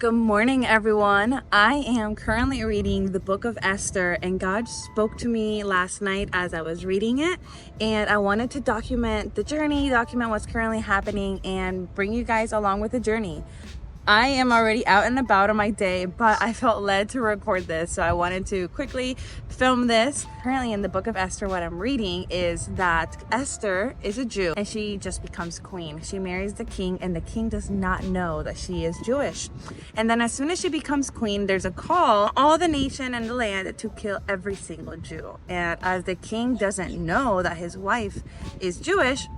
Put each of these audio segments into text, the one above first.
Good morning, everyone. I am currently reading the book of Esther, and God spoke to me last night as I was reading it, and I wanted to document the journey, document what's currently happening, and bring you guys along with the journey. I am already out and about on my day, but I felt led to record this, so I wanted to quickly film this. Currently in the book of Esther, what I'm reading is that Esther is a Jew and she just becomes queen. She marries the king and the king does not know that she is Jewish. And then as soon as she becomes queen, there's a call, all the nation and the land, to kill every single Jew. And as the king doesn't know that his wife is Jewish,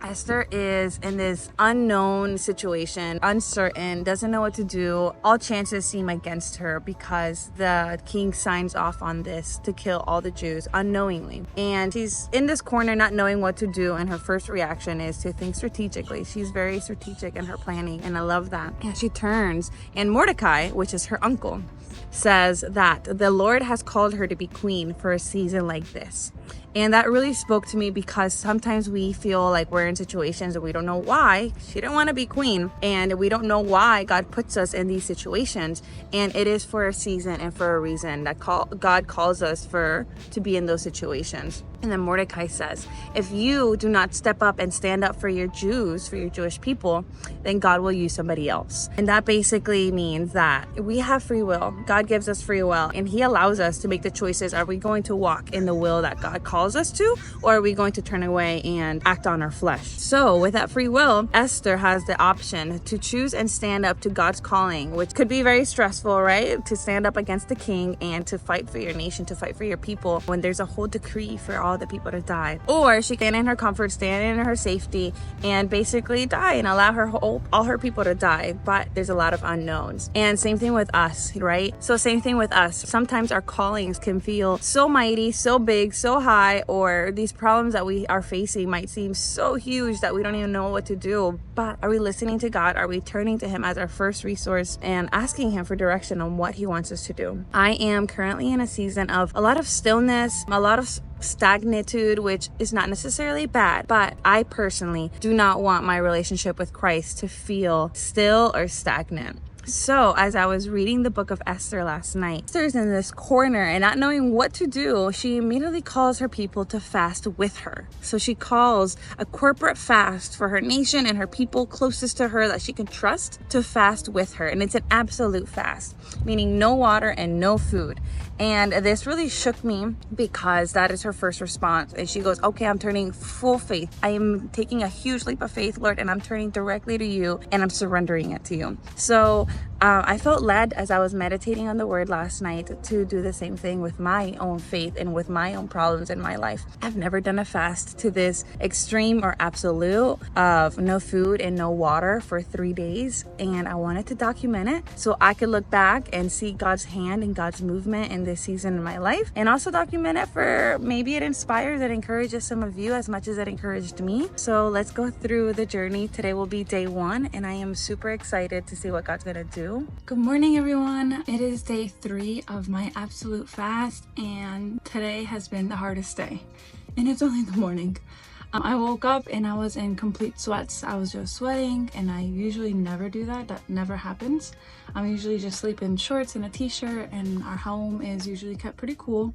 Esther is in this unknown situation, uncertain, doesn't know what to do. All chances seem against her because the king signs off on this to kill all the Jews unknowingly. And she's in this corner not knowing what to do, and her first reaction is to think strategically. She's very strategic in her planning, and I love that. And she turns, and Mordecai, which is her uncle, says that the Lord has called her to be queen for a season like this. And that really spoke to me because sometimes we feel like we're in situations and we don't know why. She didn't want to be queen, and we don't know why God puts us in these situations. And it is for a season and for a reason that God calls us to be in those situations. And then Mordecai says, if you do not step up and stand up for your Jews, for your Jewish people, then God will use somebody else. And that basically means that we have free will. God gives us free will, and he allows us to make the choices. Are we going to walk in the will that God calls us to, or are we going to turn away and act on our flesh? So with that free will, Esther has the option to choose and stand up to God's calling, which could be very stressful, right? To stand up against the king and to fight for your nation, to fight for your people when there's a whole decree for all the people to die. Or she can stand in her comfort, stand in her safety, and basically die and allow all her people to die. But there's a lot of unknowns. And same thing with us, right? So same thing with us. Sometimes our callings can feel so mighty, so big, so high, or these problems that we are facing might seem so huge that we don't even know what to do. But are we listening to God? Are we turning to him as our first resource and asking him for direction on what he wants us to do? I am currently in a season of a lot of stillness, a lot of stagnitude, which is not necessarily bad, but I personally do not want my relationship with Christ to feel still or stagnant. So as I was reading the book of Esther last night, Esther's in this corner and not knowing what to do. She immediately calls her people to fast with her. So she calls a corporate fast for her nation and her people closest to her that she can trust to fast with her. And it's an absolute fast, meaning no water and no food. And this really shook me because that is her first response. And she goes, okay, I'm turning full faith. I am taking a huge leap of faith, Lord, and I'm turning directly to you and I'm surrendering it to you. So I felt led as I was meditating on the word last night to do the same thing with my own faith and with my own problems in my life. I've never done a fast to this extreme or absolute of no food and no water for 3 days. And I wanted to document it so I could look back and see God's hand and God's movement in this season in my life, and also document it for maybe it inspires and encourages some of you as much as it encouraged me. So let's go through the journey. Today will be day 1, and I am super excited to see what God's gonna do. Good morning, everyone. It is day 3 of my absolute fast, and today has been the hardest day, and it's only the morning. I woke up and I was in complete sweats. I was just sweating, and I usually never do that. That never happens. I'm usually just sleep in shorts and a t-shirt, and our home is usually kept pretty cool.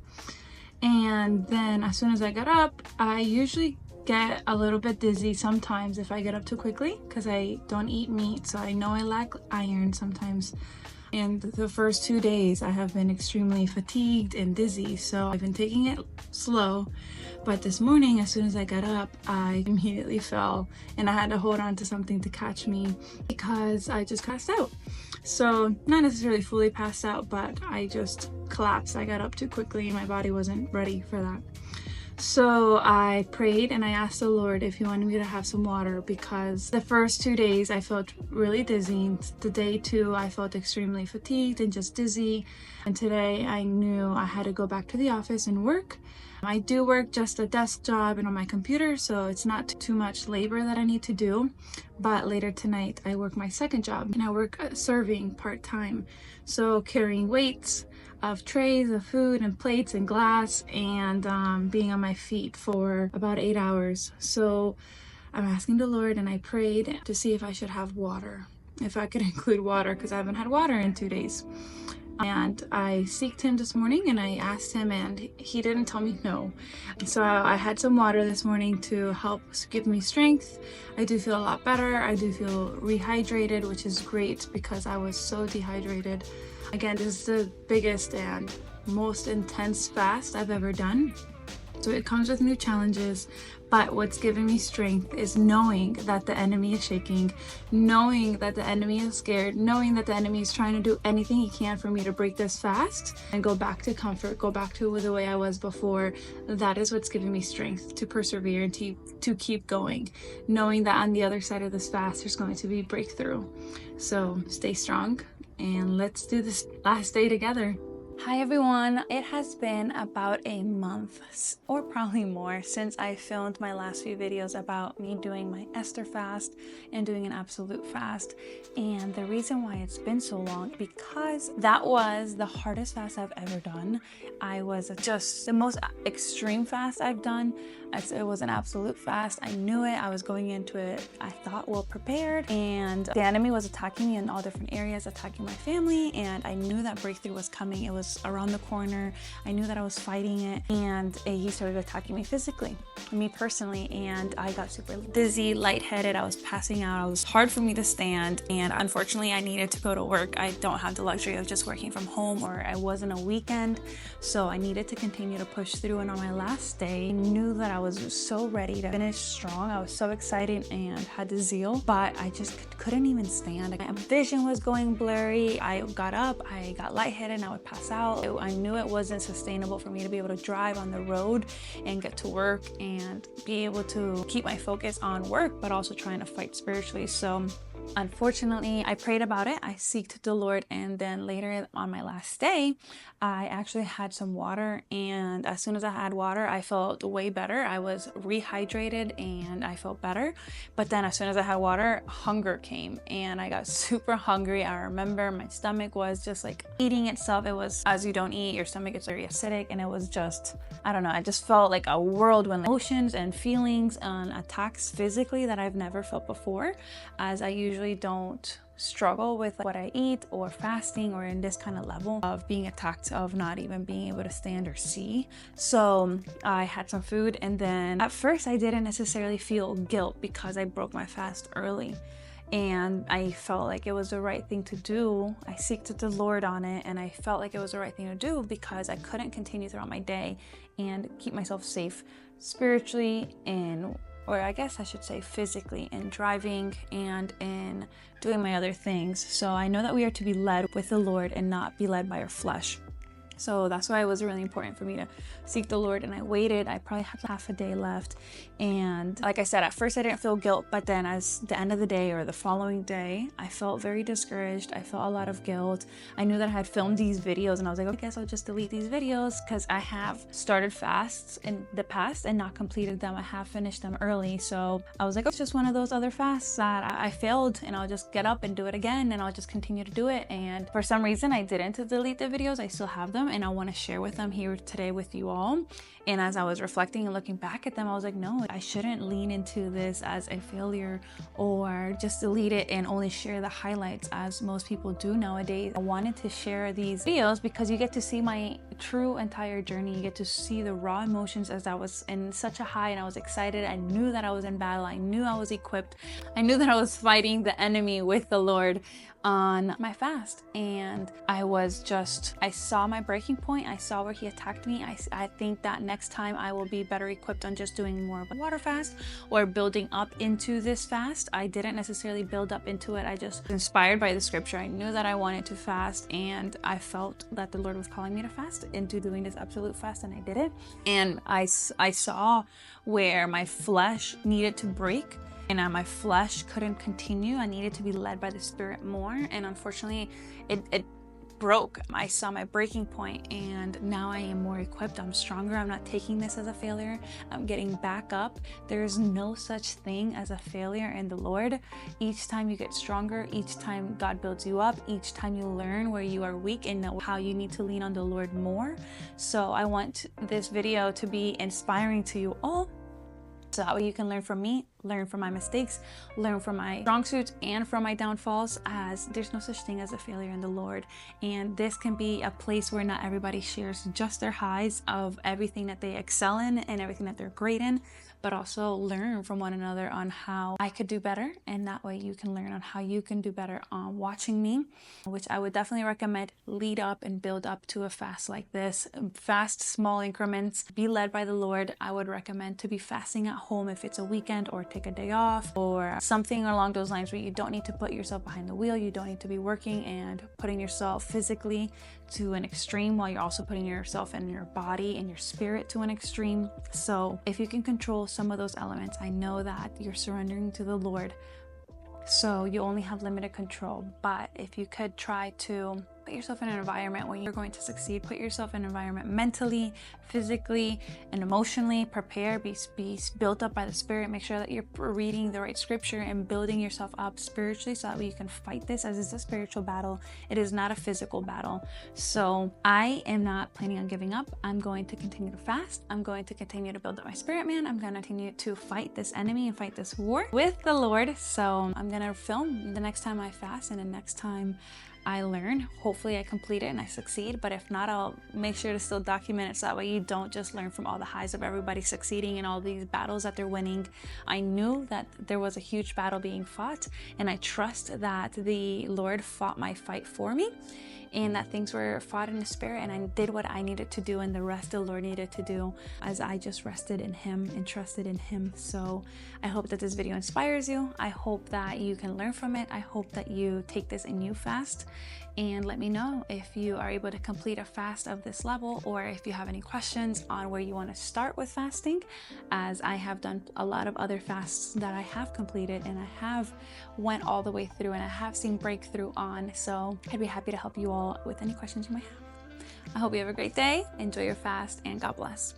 And then as soon as I got up, I usually get a little bit dizzy sometimes if I get up too quickly because I don't eat meat, so I know I lack iron sometimes. And the first 2 days I have been extremely fatigued and dizzy, so I've been taking it slow. But this morning, as soon as I got up, I immediately fell and I had to hold on to something to catch me because I just passed out. So not necessarily fully passed out, but I just collapsed. I got up too quickly and my body wasn't ready for that. So I prayed and I asked the Lord if he wanted me to have some water, because the first 2 days I felt really dizzy. The day 2 I felt extremely fatigued and just dizzy. And today I knew I had to go back to the office and work. I do work just a desk job and on my computer, so it's not too much labor that I need to do. But later tonight I work my second job, and I work serving part-time. So carrying weights of trays of food and plates and glass, and being on my feet for about 8 hours. So I'm asking the Lord, and I prayed to see if I should have water. if I could include water, because I haven't had water in 2 days. And I seeked him this morning and I asked him, and he didn't tell me no. So I had some water this morning to help give me strength. I do feel a lot better. I do feel rehydrated, which is great because I was so dehydrated. Again, this is the biggest and most intense fast I've ever done. So it comes with new challenges, but what's giving me strength is knowing that the enemy is shaking, knowing that the enemy is scared, knowing that the enemy is trying to do anything he can for me to break this fast and go back to comfort, go back to the way I was before. That is what's giving me strength to persevere and to keep going, knowing that on the other side of this fast there's going to be breakthrough. So stay strong and let's do this last day together. Hi everyone, it has been about a month or probably more since I filmed my last few videos about me doing my Esther fast and doing an absolute fast. And the reason why it's been so long, because that was the hardest fast I've ever done. I was just the most extreme fast I've done. It was an absolute fast. I knew it. I was going into it, I thought, well prepared, and the enemy was attacking me in all different areas, attacking my family, and I knew that breakthrough was coming. It was around the corner. I knew that I was fighting it, and he started attacking me physically, me personally, and I got super dizzy, lightheaded. I was passing out. It was hard for me to stand, and unfortunately I needed to go to work. I don't have the luxury of just working from home, or I wasn't a weekend, so I needed to continue to push through. And on my last day, I knew that I was so ready to finish strong. I was so excited and had the zeal, but I just couldn't even stand. My vision was going blurry. I got up, I got lightheaded, and I would pass out. I knew it wasn't sustainable for me to be able to drive on the road and get to work and be able to keep my focus on work, but also trying to fight spiritually. So unfortunately, I prayed about it. I seeked the Lord, and then later on my last day, I actually had some water, and as soon as I had water, I felt way better. I was rehydrated and I felt better. But then as soon as I had water, hunger came and I got super hungry. I remember my stomach was just like eating itself. It was, as you don't eat, your stomach gets very acidic, and it was just, I don't know, I just felt like a whirlwind, like emotions and feelings and attacks physically that I've never felt before, as I usually don't struggle with what I eat or fasting or in this kind of level of being attacked, of not even being able to stand or see. So I had some food, and then at first I didn't necessarily feel guilt because I broke my fast early, and I felt like it was the right thing to do. I seeked the Lord on it, and I felt like it was the right thing to do because I couldn't continue throughout my day and keep myself safe spiritually, or I guess I should say physically, in driving and in doing my other things. So I know that we are to be led with the Lord and not be led by our flesh. So that's why it was really important for me to seek the Lord, and I waited. I probably had half a day left, and like I said, at first I didn't feel guilt, but then as the end of the day or the following day, I felt very discouraged. I felt a lot of guilt. I knew that I had filmed these videos, and I was like, I guess I'll just delete these videos because I have started fasts in the past and not completed them. I have finished them early, so I was like, it's just one of those other fasts that I failed, and I'll just get up and do it again, and I'll just continue to do it. And for some reason I didn't delete the videos. I still have them, and I want to share with them here today with you all. And as I was reflecting and looking back at them, I was like, no, I shouldn't lean into this as a failure or just delete it and only share the highlights as most people do nowadays. I wanted to share these videos because you get to see my true entire journey. You get to see the raw emotions as I was in such a high, and I was excited. I knew that I was in battle. I knew I was equipped. I knew that I was fighting the enemy with the Lord on my fast, and I saw my breaking point. I saw where he attacked me. I think that next time I will be better equipped on just doing more of a water fast or building up into this fast. I didn't necessarily build up into it. I just was inspired by the scripture. I knew that I wanted to fast, and I felt that the Lord was calling me to fast into doing this absolute fast, and I did it. And I saw where my flesh needed to break, and my flesh couldn't continue. I needed to be led by the Spirit more, and unfortunately it broke. I saw my breaking point, and now I am more equipped. I'm stronger. I'm not taking this as a failure. I'm getting back up. There's no such thing as a failure in the Lord. Each time you get stronger, each time God builds you up, each time you learn where you are weak and know how you need to lean on the Lord more. So I want this video to be inspiring to you all, So that way you can learn from me, learn from my mistakes, learn from my strong suits and from my downfalls, as there's no such thing as a failure in the Lord. And this can be a place where not everybody shares just their highs of everything that they excel in and everything that they're great in, but also learn from one another on how I could do better. And that way you can learn on how you can do better on watching me, which I would definitely recommend. Lead up and build up to a fast like this. Fast, small increments. Be led by the Lord. I would recommend to be fasting at home if it's a weekend, or take a day off, or something along those lines where you don't need to put yourself behind the wheel. You don't need to be working and putting yourself physically to an extreme while you're also putting yourself and your body and your spirit to an extreme. So if you can control some of those elements, I know that you're surrendering to the Lord, so you only have limited control. But if you could try to put yourself in an environment where you're going to succeed, put yourself in an environment mentally, physically, and emotionally, prepare, be built up by the Spirit. Make sure that you're reading the right scripture and building yourself up spiritually, so that way you can fight this, as it's a spiritual battle. It is not a physical battle. So I am not planning on giving up. I'm going to continue to fast. I'm going to continue to build up my spirit, man. I'm going to continue to fight this enemy and fight this war with the Lord. So I'm going to film the next time I fast and the next time I learn. Hopefully I complete it and I succeed, but if not, I'll make sure to still document it, so that way you don't just learn from all the highs of everybody succeeding in all these battles that they're winning. I knew that there was a huge battle being fought, and I trust that the Lord fought my fight for me, and that things were fought in the Spirit, and I did what I needed to do and the rest the Lord needed to do, as I just rested in Him and trusted in Him. So I hope that this video inspires you. I hope that you can learn from it. I hope that you take this and you fast, and let me know if you are able to complete a fast of this level, or if you have any questions on where you want to start with fasting, as I have done a lot of other fasts that I have completed and I have went all the way through and I have seen breakthrough on. So I'd be happy to help you all with any questions you might have. I hope you have a great day, enjoy your fast, and God bless.